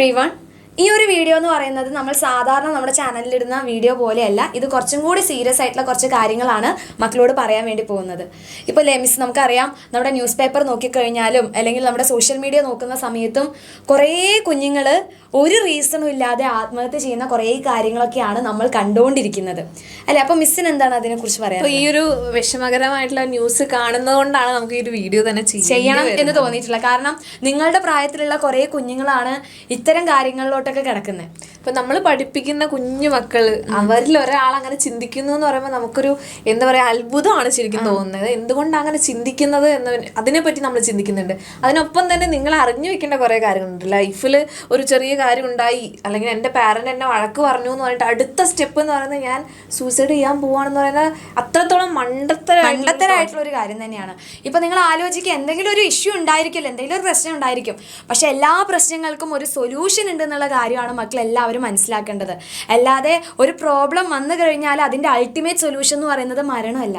Everyone. ഈ ഒരു video എന്ന് പറയുന്നത് നമ്മൾ സാധാരണ നമ്മുടെ ചാനലിലിടുന്ന വീഡിയോ പോലെയല്ല. ഇത് കുറച്ചും കൂടി സീരിയസ് ആയിട്ടുള്ള കുറച്ച് കാര്യങ്ങളാണ് മക്കളോട് പറയാൻ വേണ്ടി പോകുന്നത്. ഇപ്പോൾ മിസ് നമുക്കറിയാം, നമ്മുടെ ന്യൂസ് പേപ്പർ നോക്കിക്കഴിഞ്ഞാലും അല്ലെങ്കിൽ നമ്മുടെ സോഷ്യൽ മീഡിയ നോക്കുന്ന സമയത്തും കുറേ കുഞ്ഞുങ്ങൾ ഒരു റീസണും ഇല്ലാതെ ആത്മഹത്യ ചെയ്യുന്ന കുറേ കാര്യങ്ങളൊക്കെയാണ് നമ്മൾ കണ്ടുകൊണ്ടിരിക്കുന്നത് അല്ലേ? അപ്പോൾ മിസ്സിന് എന്താണ് അതിനെക്കുറിച്ച് പറയാം? ഈ ഒരു വിഷമകരമായിട്ടുള്ള ന്യൂസ് കാണുന്നതുകൊണ്ടാണ് നമുക്ക് ഈ ഒരു വീഡിയോ തന്നെ ചെയ്യണം എന്ന് തോന്നിയിട്ടുള്ളത്. കാരണം നിങ്ങളുടെ പ്രായത്തിലുള്ള കുറേ കുഞ്ഞുങ്ങളാണ് ഇത്തരം കാര്യങ്ങളിലോട്ടൊക്കെ കിടക്കുന്നത്. ഇപ്പം നമ്മൾ പഠിപ്പിക്കുന്ന കുഞ്ഞു മക്കള് അവരിൽ ഒരാൾ അങ്ങനെ ചിന്തിക്കുന്നു എന്ന് പറയുമ്പോൾ നമുക്കൊരു എന്താ പറയുക അത്ഭുതമാണ് ശരിക്കും തോന്നുന്നത്. എന്തുകൊണ്ടാണ് അങ്ങനെ ചിന്തിക്കുന്നത് എന്ന് അതിനെപ്പറ്റി നമ്മൾ ചിന്തിക്കുന്നുണ്ട്. അതിനൊപ്പം തന്നെ നിങ്ങൾ അറിഞ്ഞു വെക്കേണ്ട കുറേ കാര്യങ്ങളുണ്ട്. ലൈഫിൽ ഒരു ചെറിയ കാര്യം ഉണ്ടായി, അല്ലെങ്കിൽ എൻ്റെ പാരന്റ് എന്നെ വഴക്ക് പറഞ്ഞു എന്ന് പറഞ്ഞിട്ട് അടുത്ത സ്റ്റെപ്പ് എന്ന് പറയുന്നത് ഞാൻ സൂസൈഡ് ചെയ്യാൻ പോവാണെന്ന് പറയുന്നത് അത്രത്തോളം മണ്ടത്തരായിട്ടുള്ള ഒരു കാര്യം തന്നെയാണ്. ഇപ്പം നിങ്ങൾ ആലോചിക്കുക, എന്തെങ്കിലും ഒരു ഇഷ്യൂ ഉണ്ടായിരിക്കില്ല, എന്തെങ്കിലും ഒരു പ്രശ്നം ഉണ്ടായിരിക്കും. പക്ഷെ എല്ലാ പ്രശ്നങ്ങൾക്കും ഒരു സൊല്യൂഷൻ ഉണ്ടെന്നുള്ള കാര്യമാണ് മക്കളെല്ലാവരും മനസ്സിലാക്കേണ്ടത്. അല്ലാതെ ഒരു പ്രോബ്ലം വന്നു കഴിഞ്ഞാൽ അതിൻ്റെ അൾട്ടിമേറ്റ് സൊല്യൂഷൻ എന്ന് പറയുന്നത് മരണമല്ല.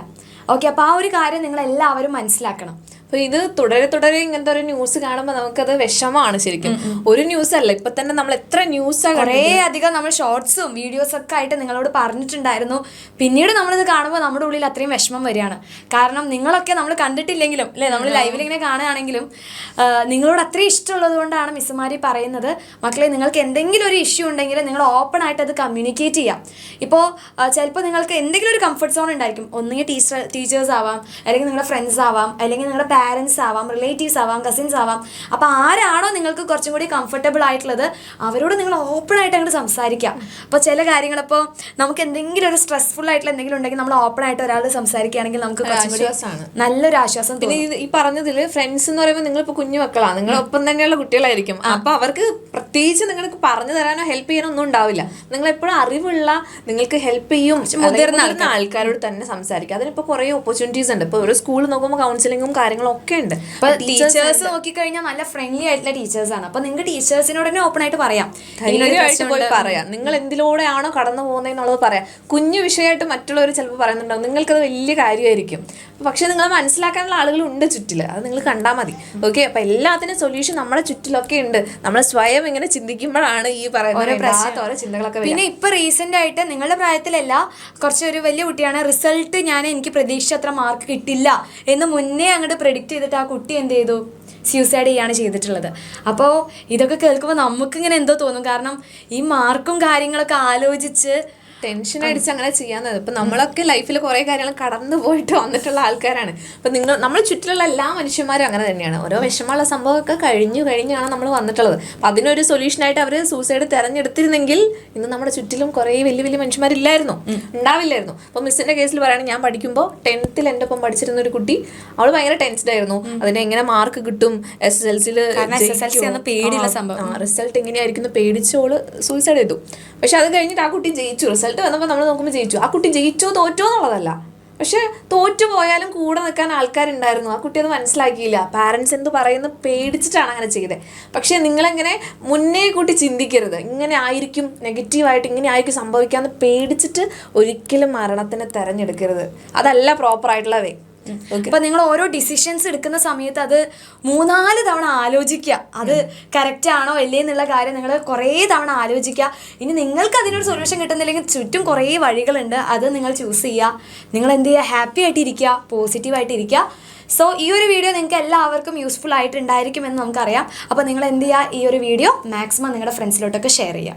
ഓക്കെ, അപ്പോൾ ആ ഒരു കാര്യം നിങ്ങൾ എല്ലാവരും മനസ്സിലാക്കണം. അപ്പോൾ ഇത് തുടരെ ഇങ്ങനത്തെ ഒരു ന്യൂസ് കാണുമ്പോൾ നമുക്കത് വിഷമമാണ് ശരിക്കും. ഒരു ന്യൂസ് അല്ല, ഇപ്പൊ തന്നെ നമ്മൾ എത്ര ന്യൂസാണ് കുറേ അധികം നമ്മൾ ഷോർട്സും വീഡിയോസൊക്കെ ആയിട്ട് നിങ്ങളോട് പറഞ്ഞിട്ടുണ്ടായിരുന്നു. പിന്നീട് നമ്മളിത് കാണുമ്പോൾ നമ്മുടെ ഉള്ളിൽ അത്രയും വിഷമം വരികയാണ്. കാരണം നിങ്ങളൊക്കെ നമ്മൾ കണ്ടിട്ടില്ലെങ്കിലും അല്ലേ, നമ്മൾ ലൈവിൽ ഇങ്ങനെ കാണുകയാണെങ്കിലും നിങ്ങളോട് അത്രയും ഇഷ്ടമുള്ളത് കൊണ്ടാണ് മിസ്സുമാരി പറയുന്നത്, മക്കളെ നിങ്ങൾക്ക് എന്തെങ്കിലും ഒരു ഇഷ്യൂ ഉണ്ടെങ്കിൽ നിങ്ങൾ ഓപ്പൺ ആയിട്ട് അത് കമ്മ്യൂണിക്കേറ്റ് ചെയ്യാം. ഇപ്പോൾ ചിലപ്പോൾ നിങ്ങൾക്ക് എന്തെങ്കിലും ഒരു കംഫർട്ട് സോൺ ഉണ്ടായിരിക്കും. ഒന്നുകിൽ ടീച്ചേഴ്സ് ആവാം, അല്ലെങ്കിൽ നിങ്ങളുടെ ഫ്രണ്ട്സ് ആവാം, അല്ലെങ്കിൽ നിങ്ങളുടെ പാരൻസ് ആവാം, റിലേറ്റീവ്സ് ആവാം, കസിൻസ് ആവാം. അപ്പോൾ ആരാണോ നിങ്ങൾക്ക് കുറച്ചും കൂടി കംഫർട്ടബിൾ ആയിട്ടുള്ളത് അവരോട് നിങ്ങൾ ഓപ്പൺ ആയിട്ട് അങ്ങോട്ട് സംസാരിക്കാം. അപ്പോൾ ചില കാര്യങ്ങളിപ്പോൾ നമുക്ക് എന്തെങ്കിലും ഒരു സ്ട്രെസ്ഫുൾ ആയിട്ടുള്ള എന്തെങ്കിലും ഉണ്ടെങ്കിൽ നമ്മൾ ഓപ്പൺ ആയിട്ട് ഒരാൾ സംസാരിക്കുകയാണെങ്കിൽ നമുക്ക് നല്ലൊരു ആശ്വാസം. പിന്നെ ഈ പറഞ്ഞതിൽ ഫ്രണ്ട്സ് എന്ന് പറയുമ്പോൾ നിങ്ങളിപ്പോൾ കുഞ്ഞു മക്കളാണ്, നിങ്ങളൊപ്പം തന്നെയുള്ള കുട്ടികളായിരിക്കും. അപ്പോൾ അവർക്ക് പ്രത്യേകിച്ച് നിങ്ങൾക്ക് പറഞ്ഞു തരാനോ ഹെൽപ്പ് ചെയ്യാനോ ഒന്നും ഉണ്ടാവില്ല. നിങ്ങൾ എപ്പോഴും അറിവുള്ള, നിങ്ങൾക്ക് ഹെൽപ്പ് ചെയ്യും മുതിർന്ന ആൾക്കാരോട് തന്നെ സംസാരിക്കുക. അതിനിപ്പോൾ കുറേ ഓപ്പർച്യൂണിറ്റീസ് ഉണ്ട്. ഇപ്പോൾ ഒരു സ്കൂൾ നോക്കുമ്പോൾ കൗൺസിലിങ്ങും കാര്യങ്ങളും ഒക്കെ ഉണ്ട്. ടീച്ചേഴ്സ് നോക്കിക്കഴിഞ്ഞാൽ നല്ല ഫ്രണ്ട്ലി ആയിട്ടുള്ള ടീച്ചേഴ്സാണ്. അപ്പൊ നിങ്ങൾക്ക് ടീച്ചേഴ്സിനോട് തന്നെ ഓപ്പൺ ആയിട്ട് പറയാം, പോയി പറയാം. നിങ്ങൾ എന്തിലൂടെയാണോ കടന്നു പോകുന്നതെന്നുള്ളത് പറയാം. കുഞ്ഞു വിഷയമായിട്ട് മറ്റുള്ളവർ ചിലപ്പോൾ പറയുന്നുണ്ടാവും, നിങ്ങൾക്കത് വലിയ കാര്യമായിരിക്കും. പക്ഷെ നിങ്ങൾ മനസ്സിലാക്കാനുള്ള ആളുകളുണ്ട് ചുറ്റില്, അത് നിങ്ങൾ കണ്ടാൽ മതി. ഓക്കെ, അപ്പൊ എല്ലാത്തിനും സൊല്യൂഷൻ നമ്മുടെ ചുറ്റിലൊക്കെ ഉണ്ട്. നമ്മൾ സ്വയം ഇങ്ങനെ ചിന്തിക്കുമ്പോഴാണ് ഈ പറയുന്ന ഓരോ ചിന്തകളൊക്കെ. പിന്നെ ഇപ്പൊ റീസെന്റ് ആയിട്ട് നിങ്ങളുടെ പ്രായത്തിലല്ല, കുറച്ചൊരു വലിയ കുട്ടിയാണ്, റിസൾട്ട് എനിക്ക് പ്രതീക്ഷിച്ച അത്ര മാർക്ക് കിട്ടില്ല എന്ന് മുന്നേ അങ്ങോട്ട് പ്രെഡിക്റ്റ് ചെയ്തിട്ട് ആ കുട്ടി എന്ത് ചെയ്തു, സ്യൂസൈഡ് ചെയ്യാണ് ചെയ്തിട്ടുള്ളത്. അപ്പോൾ ഇതൊക്കെ കേൾക്കുമ്പോൾ നമുക്കിങ്ങനെ എന്തോ തോന്നും. കാരണം ഈ മാർക്കും കാര്യങ്ങളൊക്കെ ആലോചിച്ച് ടെൻഷൻ അടിച്ച് അങ്ങനെ ചെയ്യാന്നത്. ഇപ്പം നമ്മളൊക്കെ ലൈഫിൽ കുറേ കാര്യങ്ങൾ കടന്നു പോയിട്ട് വന്നിട്ടുള്ള ആൾക്കാരാണ്. അപ്പം നമ്മൾ ചുറ്റിലുള്ള എല്ലാ മനുഷ്യന്മാരും അങ്ങനെ തന്നെയാണ്. ഓരോ വിഷമമുള്ള സംഭവമൊക്കെ കഴിഞ്ഞാണ് നമ്മൾ വന്നിട്ടുള്ളത്. അപ്പം അതിനൊരു സൊല്യൂഷനായിട്ട് അവർ സൂസൈഡ് തിരഞ്ഞെടുത്തിരുന്നെങ്കിൽ ഇന്ന് നമ്മുടെ ചുറ്റിലും കുറേ വലിയ വലിയ മനുഷ്യന്മാരില്ലായിരുന്നു, ഉണ്ടാവില്ലായിരുന്നു. അപ്പോൾ മിസ്സിൻ്റെ കേസിൽ പറയുകയാണെങ്കിൽ, ഞാൻ പഠിക്കുമ്പോൾ 10th എൻ്റെ ഒപ്പം പഠിച്ചിരുന്ന ഒരു കുട്ടി, അവൾ ഭയങ്കര ടെൻസ്ഡ് ആയിരുന്നു. അതിന് എങ്ങനെ മാർക്ക് കിട്ടും, SSLC പേടിയുള്ള സംഭവം, റിസൾട്ട് എങ്ങനെയായിരിക്കും പേടിച്ചോള് സൂസൈഡ് ചെയ്തു. പക്ഷെ അത് കഴിഞ്ഞിട്ട് ആ കുട്ടി ജയിച്ചു. റിസൾട്ട് വന്നപ്പോൾ നമ്മൾ നോക്കുമ്പോൾ ജയിച്ചു. ആ കുട്ടി ജയിച്ചോ തോറ്റോ എന്നുള്ളതല്ല, പക്ഷെ തോറ്റു പോയാലും കൂടെ നിൽക്കാൻ ആൾക്കാരുണ്ടായിരുന്നു. ആ കുട്ടി അത് മനസ്സിലാക്കിയില്ല. പാരൻസ് എന്ത് പറയുന്നു പേടിച്ചിട്ടാണ് അങ്ങനെ ചെയ്തത്. പക്ഷെ നിങ്ങളെങ്ങനെ മുന്നേ കൂട്ടി ചിന്തിക്കരുത്, ഇങ്ങനെ ആയിരിക്കും, നെഗറ്റീവായിട്ട് ഇങ്ങനെ ആയിരിക്കും സംഭവിക്കാമെന്ന് പേടിച്ചിട്ട് ഒരിക്കലും മരണത്തിനെ തിരഞ്ഞെടുക്കരുത്. അതല്ല പ്രോപ്പറായിട്ടുള്ള വേ. ഇപ്പൊ നിങ്ങൾ ഓരോ ഡിസിഷൻസ് എടുക്കുന്ന സമയത്ത് അത് 3-4 തവണ ആലോചിക്കുക, അത് കറക്റ്റ് ആണോ അല്ലേ എന്നുള്ള കാര്യം നിങ്ങൾ കുറേ തവണ ആലോചിക്കുക. ഇനി നിങ്ങൾക്ക് അതിനൊരു സൊല്യൂഷൻ കിട്ടുന്നില്ലെങ്കിൽ ചുറ്റും കുറേ വഴികളുണ്ട്, അത് നിങ്ങൾ ചൂസ് ചെയ്യുക. നിങ്ങൾ എന്ത് ചെയ്യുക, ഹാപ്പി ആയിട്ടിരിക്കുക, പോസിറ്റീവായിട്ടിരിക്കുക. സോ ഈ ഒരു വീഡിയോ നിങ്ങൾക്ക് എല്ലാവർക്കും യൂസ്ഫുൾ ആയിട്ടുണ്ടായിരിക്കുമെന്ന് നമുക്കറിയാം. അപ്പോൾ നിങ്ങൾ എന്ത് ചെയ്യുക, ഈ ഒരു വീഡിയോ മാക്സിമം നിങ്ങളുടെ ഫ്രണ്ട്സിലോട്ടൊക്കെ ഷെയർ ചെയ്യുക.